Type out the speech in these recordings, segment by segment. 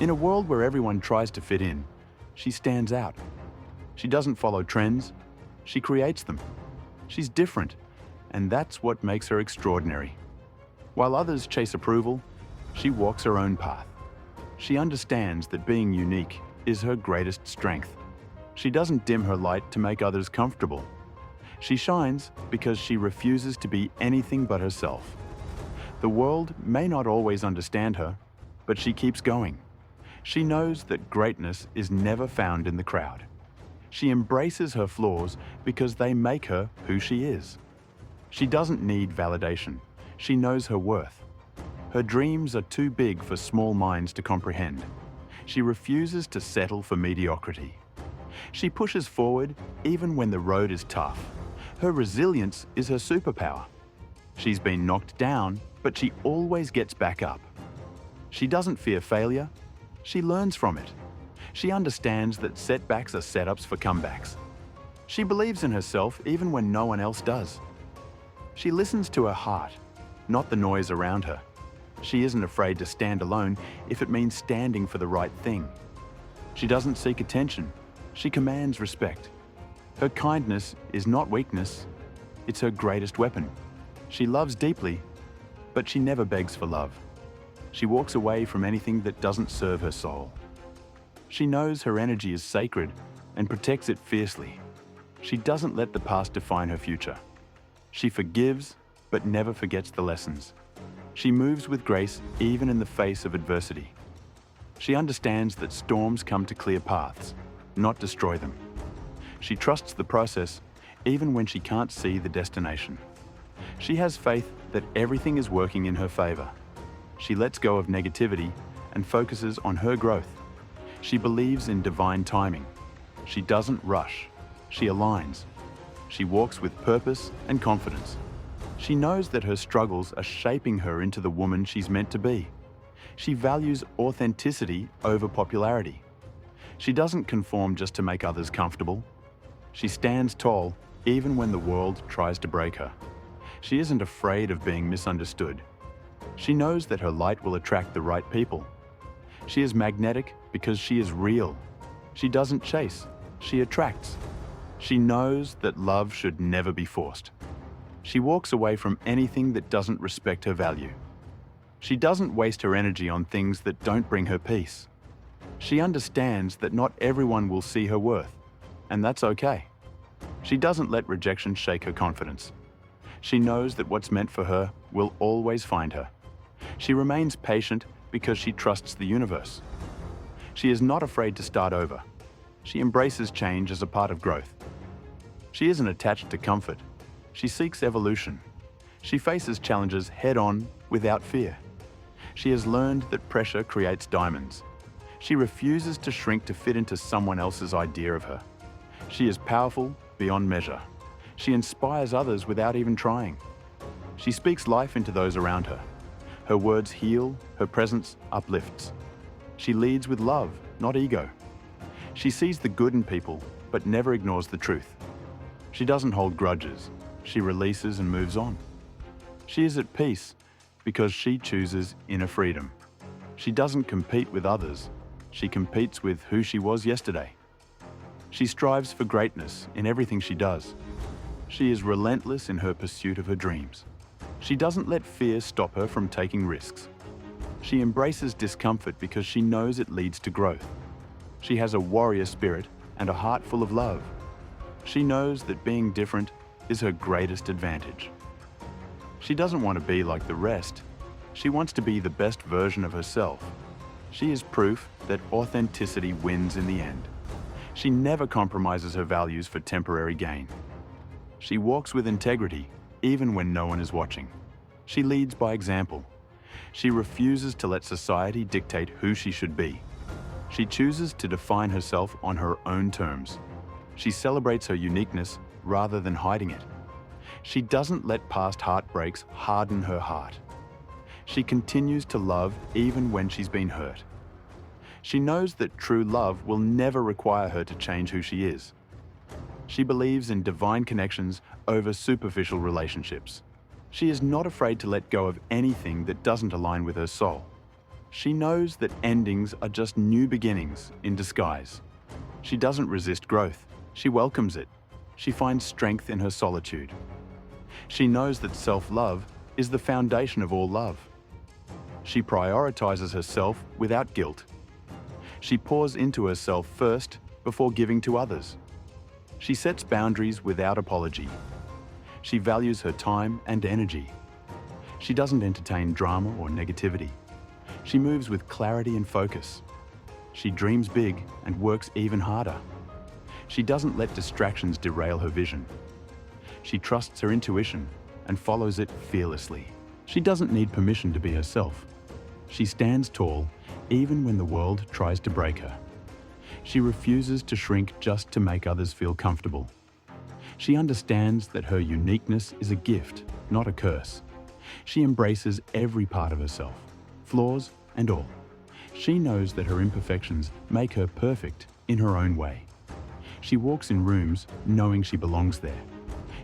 In a world where everyone tries to fit in, she stands out. She doesn't follow trends, she creates them. She's different, and that's what makes her extraordinary. While others chase approval, she walks her own path. She understands that being unique is her greatest strength. She doesn't dim her light to make others comfortable. She shines because she refuses to be anything but herself. The world may not always understand her, but she keeps going. She knows that greatness is never found in the crowd. She embraces her flaws because they make her who she is. She doesn't need validation. She knows her worth. Her dreams are too big for small minds to comprehend. She refuses to settle for mediocrity. She pushes forward even when the road is tough. Her resilience is her superpower. She's been knocked down, but she always gets back up. She doesn't fear failure. She learns from it. She understands that setbacks are setups for comebacks. She believes in herself even when no one else does. She listens to her heart, not the noise around her. She isn't afraid to stand alone if it means standing for the right thing. She doesn't seek attention. She commands respect. Her kindness is not weakness. It's her greatest weapon. She loves deeply, but she never begs for love. She walks away from anything that doesn't serve her soul. She knows her energy is sacred and protects it fiercely. She doesn't let the past define her future. She forgives, but never forgets the lessons. She moves with grace even in the face of adversity. She understands that storms come to clear paths, not destroy them. She trusts the process even when she can't see the destination. She has faith that everything is working in her favor. She lets go of negativity and focuses on her growth. She believes in divine timing. She doesn't rush. She aligns. She walks with purpose and confidence. She knows that her struggles are shaping her into the woman she's meant to be. She values authenticity over popularity. She doesn't conform just to make others comfortable. She stands tall even when the world tries to break her. She isn't afraid of being misunderstood. She knows that her light will attract the right people. She is magnetic because she is real. She doesn't chase, she attracts. She knows that love should never be forced. She walks away from anything that doesn't respect her value. She doesn't waste her energy on things that don't bring her peace. She understands that not everyone will see her worth, and that's okay. She doesn't let rejection shake her confidence. She knows that what's meant for her will always find her. She remains patient because she trusts the universe. She is not afraid to start over. She embraces change as a part of growth. She isn't attached to comfort. She seeks evolution. She faces challenges head-on without fear. She has learned that pressure creates diamonds. She refuses to shrink to fit into someone else's idea of her. She is powerful beyond measure. She inspires others without even trying. She speaks life into those around her. Her words heal, her presence uplifts. She leads with love, not ego. She sees the good in people, but never ignores the truth. She doesn't hold grudges. She releases and moves on. She is at peace because she chooses inner freedom. She doesn't compete with others. She competes with who she was yesterday. She strives for greatness in everything she does. She is relentless in her pursuit of her dreams. She doesn't let fear stop her from taking risks. She embraces discomfort because she knows it leads to growth. She has a warrior spirit and a heart full of love. She knows that being different is her greatest advantage. She doesn't want to be like the rest. She wants to be the best version of herself. She is proof that authenticity wins in the end. She never compromises her values for temporary gain. She walks with integrity, even when no one is watching. She leads by example. She refuses to let society dictate who she should be. She chooses to define herself on her own terms. She celebrates her uniqueness rather than hiding it. She doesn't let past heartbreaks harden her heart. She continues to love even when she's been hurt. She knows that true love will never require her to change who she is. She believes in divine connections over superficial relationships. She is not afraid to let go of anything that doesn't align with her soul. She knows that endings are just new beginnings in disguise. She doesn't resist growth. She welcomes it. She finds strength in her solitude. She knows that self-love is the foundation of all love. She prioritizes herself without guilt. She pours into herself first before giving to others. She sets boundaries without apology. She values her time and energy. She doesn't entertain drama or negativity. She moves with clarity and focus. She dreams big and works even harder. She doesn't let distractions derail her vision. She trusts her intuition and follows it fearlessly. She doesn't need permission to be herself. She stands tall even when the world tries to break her. She refuses to shrink just to make others feel comfortable. She understands that her uniqueness is a gift, not a curse. She embraces every part of herself, flaws and all. She knows that her imperfections make her perfect in her own way. She walks in rooms knowing she belongs there.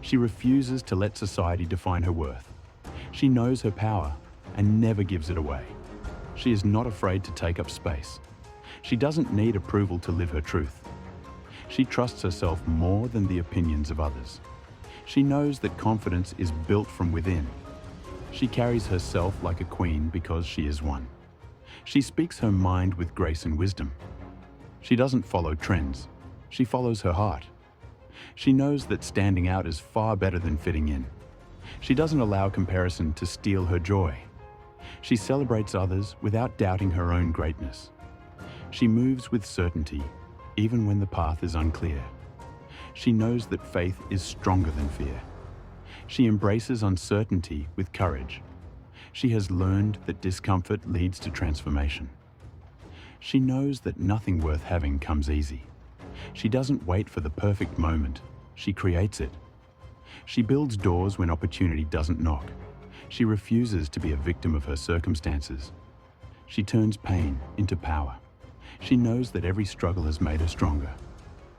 She refuses to let society define her worth. She knows her power and never gives it away. She is not afraid to take up space. She doesn't need approval to live her truth. She trusts herself more than the opinions of others. She knows that confidence is built from within. She carries herself like a queen because she is one. She speaks her mind with grace and wisdom. She doesn't follow trends. She follows her heart. She knows that standing out is far better than fitting in. She doesn't allow comparison to steal her joy. She celebrates others without doubting her own greatness. She moves with certainty, even when the path is unclear. She knows that faith is stronger than fear. She embraces uncertainty with courage. She has learned that discomfort leads to transformation. She knows that nothing worth having comes easy. She doesn't wait for the perfect moment. She creates it. She builds doors when opportunity doesn't knock. She refuses to be a victim of her circumstances. She turns pain into power. She knows that every struggle has made her stronger.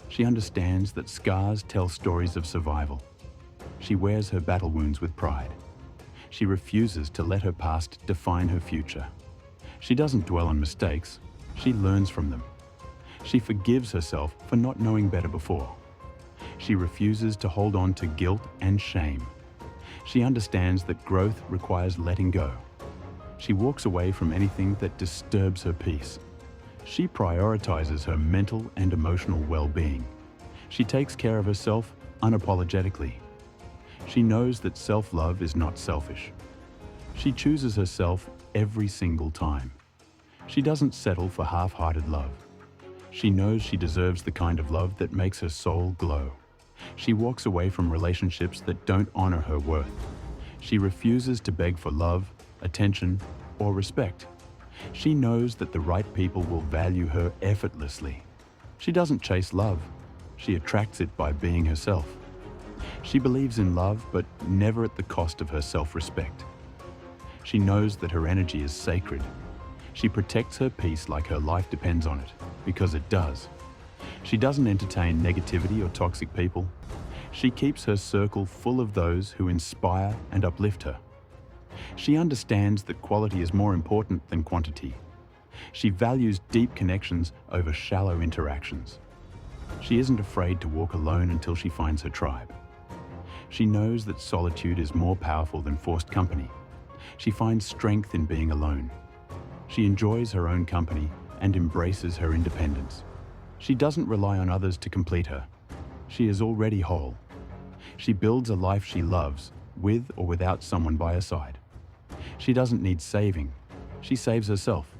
She understands that scars tell stories of survival. She wears her battle wounds with pride. She refuses to let her past define her future. She doesn't dwell on mistakes. She learns from them. She forgives herself for not knowing better before. She refuses to hold on to guilt and shame. She understands that growth requires letting go. She walks away from anything that disturbs her peace. She prioritizes her mental and emotional well-being. She takes care of herself unapologetically. She knows that self-love is not selfish. She chooses herself every single time. She doesn't settle for half-hearted love. She knows she deserves the kind of love that makes her soul glow. She walks away from relationships that don't honor her worth. She refuses to beg for love, attention, or respect. She knows that the right people will value her effortlessly. She doesn't chase love. She attracts it by being herself. She believes in love, but never at the cost of her self-respect. She knows that her energy is sacred. She protects her peace like her life depends on it, because it does. She doesn't entertain negativity or toxic people. She keeps her circle full of those who inspire and uplift her. She understands that quality is more important than quantity. She values deep connections over shallow interactions. She isn't afraid to walk alone until she finds her tribe. She knows that solitude is more powerful than forced company. She finds strength in being alone. She enjoys her own company and embraces her independence. She doesn't rely on others to complete her. She is already whole. She builds a life she loves, with or without someone by her side. She doesn't need saving. She saves herself.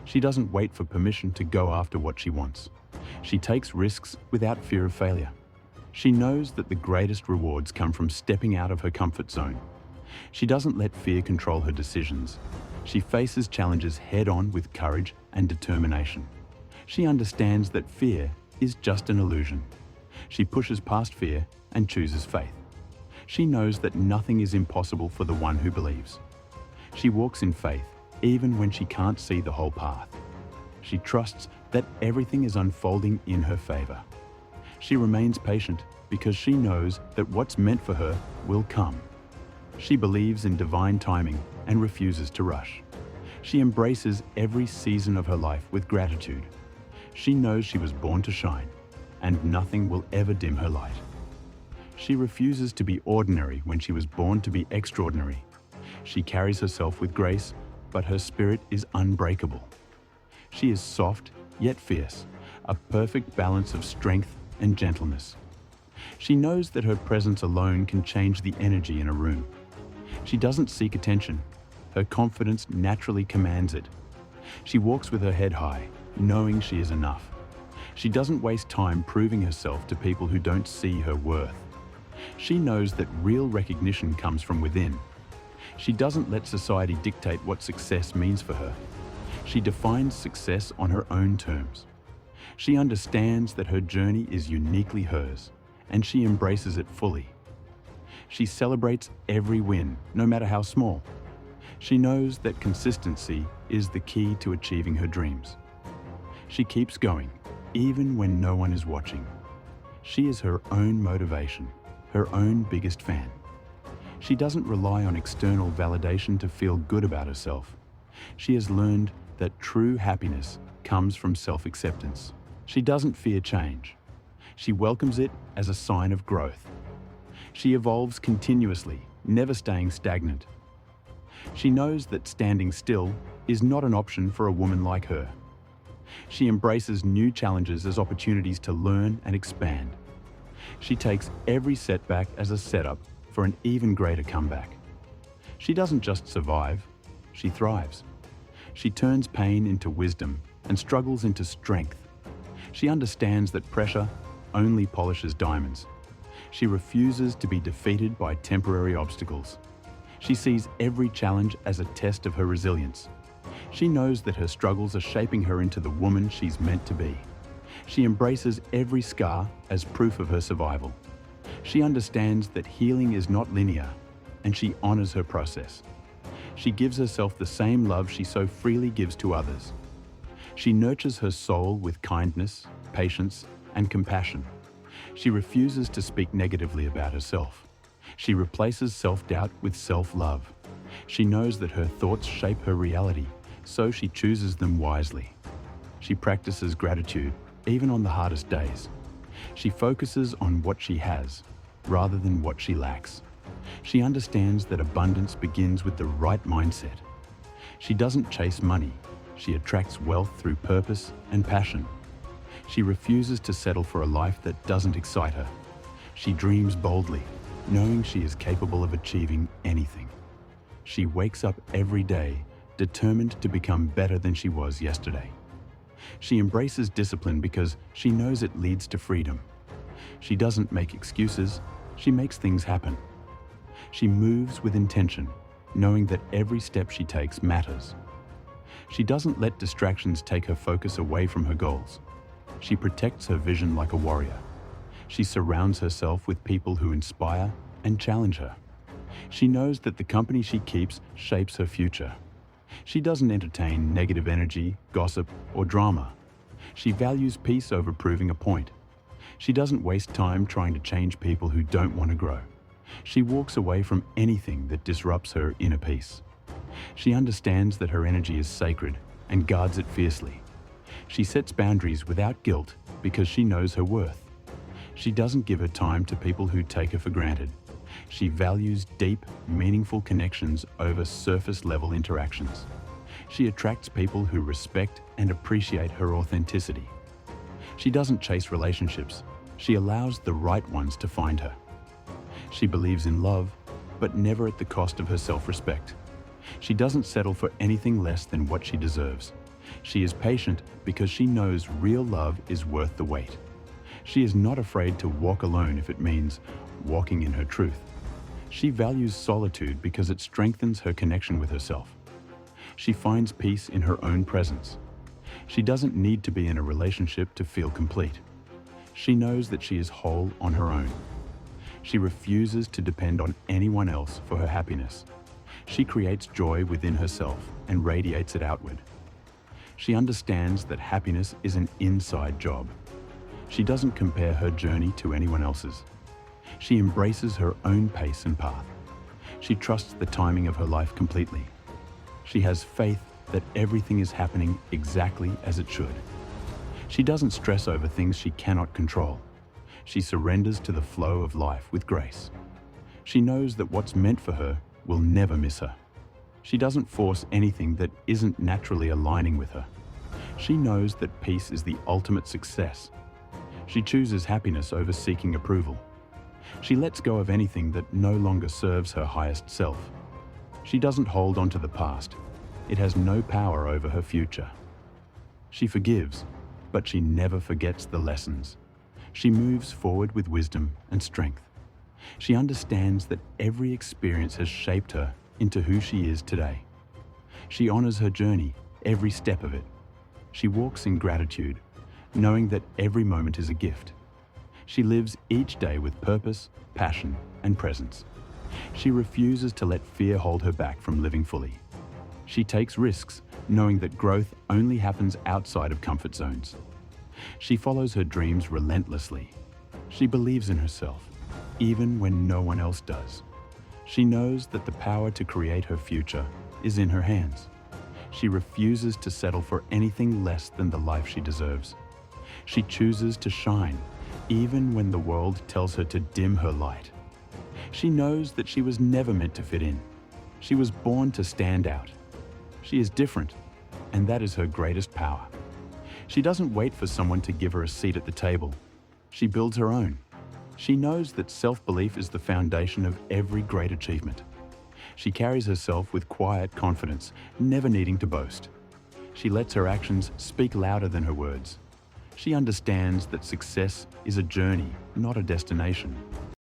She doesn't wait for permission to go after what she wants. She takes risks without fear of failure. She knows that the greatest rewards come from stepping out of her comfort zone. She doesn't let fear control her decisions. She faces challenges head-on with courage and determination. She understands that fear is just an illusion. She pushes past fear and chooses faith. She knows that nothing is impossible for the one who believes. She walks in faith, even when she can't see the whole path. She trusts that everything is unfolding in her favor. She remains patient because she knows that what's meant for her will come. She believes in divine timing and refuses to rush. She embraces every season of her life with gratitude. She knows she was born to shine, and nothing will ever dim her light. She refuses to be ordinary when she was born to be extraordinary. She carries herself with grace, but her spirit is unbreakable. She is soft, yet fierce, a perfect balance of strength and gentleness. She knows that her presence alone can change the energy in a room. She doesn't seek attention. Her confidence naturally commands it. She walks with her head high, knowing she is enough. She doesn't waste time proving herself to people who don't see her worth. She knows that real recognition comes from within. She doesn't let society dictate what success means for her. She defines success on her own terms. She understands that her journey is uniquely hers, and she embraces it fully. She celebrates every win, no matter how small. She knows that consistency is the key to achieving her dreams. She keeps going, even when no one is watching. She is her own motivation, her own biggest fan. She doesn't rely on external validation to feel good about herself. She has learned that true happiness comes from self-acceptance. She doesn't fear change. She welcomes it as a sign of growth. She evolves continuously, never staying stagnant. She knows that standing still is not an option for a woman like her. She embraces new challenges as opportunities to learn and expand. She takes every setback as a setup for an even greater comeback. She doesn't just survive, she thrives. She turns pain into wisdom and struggles into strength. She understands that pressure only polishes diamonds. She refuses to be defeated by temporary obstacles. She sees every challenge as a test of her resilience. She knows that her struggles are shaping her into the woman she's meant to be. She embraces every scar as proof of her survival. She understands that healing is not linear, and she honors her process. She gives herself the same love she so freely gives to others. She nurtures her soul with kindness, patience, and compassion. She refuses to speak negatively about herself. She replaces self-doubt with self-love. She knows that her thoughts shape her reality, so she chooses them wisely. She practices gratitude, even on the hardest days. She focuses on what she has, rather than what she lacks. She understands that abundance begins with the right mindset. She doesn't chase money. She attracts wealth through purpose and passion. She refuses to settle for a life that doesn't excite her. She dreams boldly, knowing she is capable of achieving anything. She wakes up every day, determined to become better than she was yesterday. She embraces discipline because she knows it leads to freedom. She doesn't make excuses, she makes things happen. She moves with intention, knowing that every step she takes matters. She doesn't let distractions take her focus away from her goals. She protects her vision like a warrior. She surrounds herself with people who inspire and challenge her. She knows that the company she keeps shapes her future. She doesn't entertain negative energy, gossip, or drama. She values peace over proving a point. She doesn't waste time trying to change people who don't want to grow. She walks away from anything that disrupts her inner peace. She understands that her energy is sacred and guards it fiercely. She sets boundaries without guilt because she knows her worth. She doesn't give her time to people who take her for granted. She values deep, meaningful connections over surface-level interactions. She attracts people who respect and appreciate her authenticity. She doesn't chase relationships. She allows the right ones to find her. She believes in love, but never at the cost of her self-respect. She doesn't settle for anything less than what she deserves. She is patient because she knows real love is worth the wait. She is not afraid to walk alone if it means walking in her truth. She values solitude because it strengthens her connection with herself. She finds peace in her own presence. She doesn't need to be in a relationship to feel complete. She knows that she is whole on her own. She refuses to depend on anyone else for her happiness. She creates joy within herself and radiates it outward. She understands that happiness is an inside job. She doesn't compare her journey to anyone else's. She embraces her own pace and path. She trusts the timing of her life completely. She has faith that everything is happening exactly as it should. She doesn't stress over things she cannot control. She surrenders to the flow of life with grace. She knows that what's meant for her will never miss her. She doesn't force anything that isn't naturally aligning with her. She knows that peace is the ultimate success. She chooses happiness over seeking approval. She lets go of anything that no longer serves her highest self. She doesn't hold on to the past. It has no power over her future. She forgives, but she never forgets the lessons. She moves forward with wisdom and strength. She understands that every experience has shaped her into who she is today. She honors her journey, every step of it. She walks in gratitude, knowing that every moment is a gift. She lives each day with purpose, passion, and presence. She refuses to let fear hold her back from living fully. She takes risks, knowing that growth only happens outside of comfort zones. She follows her dreams relentlessly. She believes in herself, even when no one else does. She knows that the power to create her future is in her hands. She refuses to settle for anything less than the life she deserves. She chooses to shine, even when the world tells her to dim her light. She knows that she was never meant to fit in. She was born to stand out. She is different, and that is her greatest power. She doesn't wait for someone to give her a seat at the table. She builds her own. She knows that self-belief is the foundation of every great achievement. She carries herself with quiet confidence, never needing to boast. She lets her actions speak louder than her words. She understands that success is a journey, not a destination.